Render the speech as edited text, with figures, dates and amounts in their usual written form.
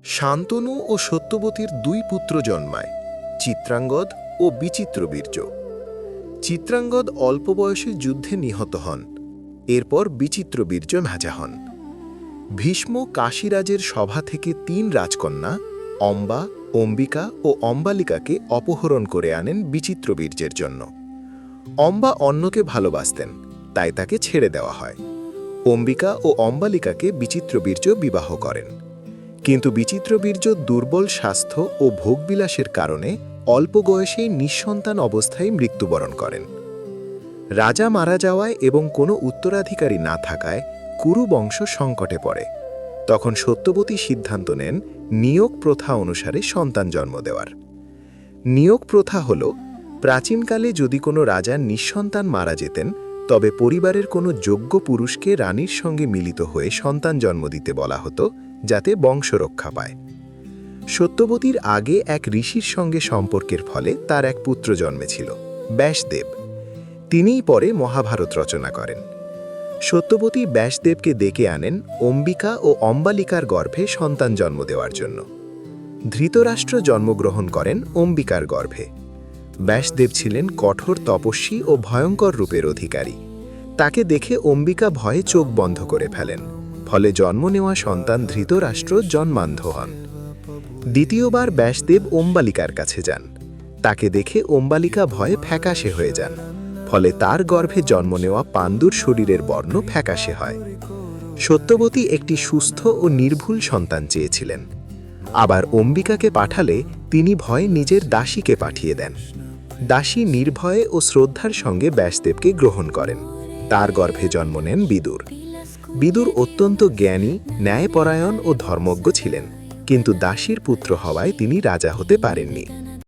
শান্তনু ও সত্যবতীর দুই পুত্র জন্মায়, চিত্রাঙ্গদ ও বিচিত্রবীর্য। চিত্রাঙ্গদ অল্প বয়সে যুদ্ধে নিহত হন। এরপর বিচিত্রবীর্য ভাজা হন। ভীষ্ম কাশীরাজের সভা থেকে ৩ রাজকন্যা অম্বা, অম্বিকা ও অম্বালিকাকে অপহরণ করে আনেন বিচিত্রবীর্যের জন্য। অম্বা অন্যকে ভালোবাসতেন, তাই তাকে ছেড়ে দেওয়া হয়। অম্বিকা ও অম্বালিকাকে বিচিত্রবীর্য বিবাহ করেন। কিন্তু বিচিত্রবীর্য দুর্বল স্বাস্থ্য ও ভোগবিলাসের কারণে অল্প বয়সেই নিঃসন্তান অবস্থায় মৃত্যুবরণ করেন। রাজা মারা যাওয়ায় এবং কোনো উত্তরাধিকারী না থাকায় কুরু বংশ সংকটে পড়ে। তখন সত্যবতী সিদ্ধান্ত নেন নিয়োগ প্রথা অনুসারে সন্তান জন্ম দেওয়ার। নিয়োগ প্রথা হল, প্রাচীনকালে যদি কোনো রাজা নিঃসন্তান মারা যেতেন, তবে পরিবারের কোনো যোগ্য পুরুষকে রানীর সঙ্গে মিলিত হয়ে সন্তান জন্ম দিতে বলা হতো, যাতে বংশ রক্ষা পায়। সত্যবতীর আগে এক ঋষির সঙ্গে সম্পর্কের ফলে তার এক পুত্র জন্মেছিল, ব্যাসদেব। তিনিই পরে মহাভারত রচনা করেন। সত্যবতী ব্যাসদেবকে ডেকে আনেন অম্বিকা ও অম্বালিকার গর্ভে সন্তান জন্ম দেওয়ার জন্য। ধৃতরাষ্ট্র জন্মগ্রহণ করেন অম্বিকার গর্ভে। ব্যাসদেব ছিলেন কঠোর তপস্বী ও ভয়ঙ্কর রূপের অধিকারী। তাকে দেখে অম্বিকা ভয়ে চোখ বন্ধ করে ফেলেন, ফলে জন্ম নেওয়া সন্তান ধৃতরাষ্ট্র জন্মান্ধ হন। দ্বিতীয়বার ব্যাসদেব অম্বালিকার কাছে যান। তাকে দেখে অম্বালিকা ভয়ে ফ্যাকাশে হয়ে যান, ফলে তার গর্ভে জন্ম নেওয়া পাণ্ডুর শরীরের বর্ণ ফ্যাকাশে হয়। সত্যবতী একটি সুস্থ ও নির্ভুল সন্তান চেয়েছিলেন। আবার অম্বিকাকে পাঠালে তিনি ভয়ে নিজের দাসীকে পাঠিয়ে দেন। দাসী নির্ভয়ে ও শ্রদ্ধার সঙ্গে ব্যাসদেবকে গ্রহণ করেন। তার গর্ভে জন্ম নেন বিদুর। বিদুর অত্যন্ত জ্ঞানী, ন্যায়পরায়ণ ও ধর্মজ্ঞ ছিলেন, কিন্তু দাসীর পুত্র হওয়ায় তিনি রাজা হতে পারেননি।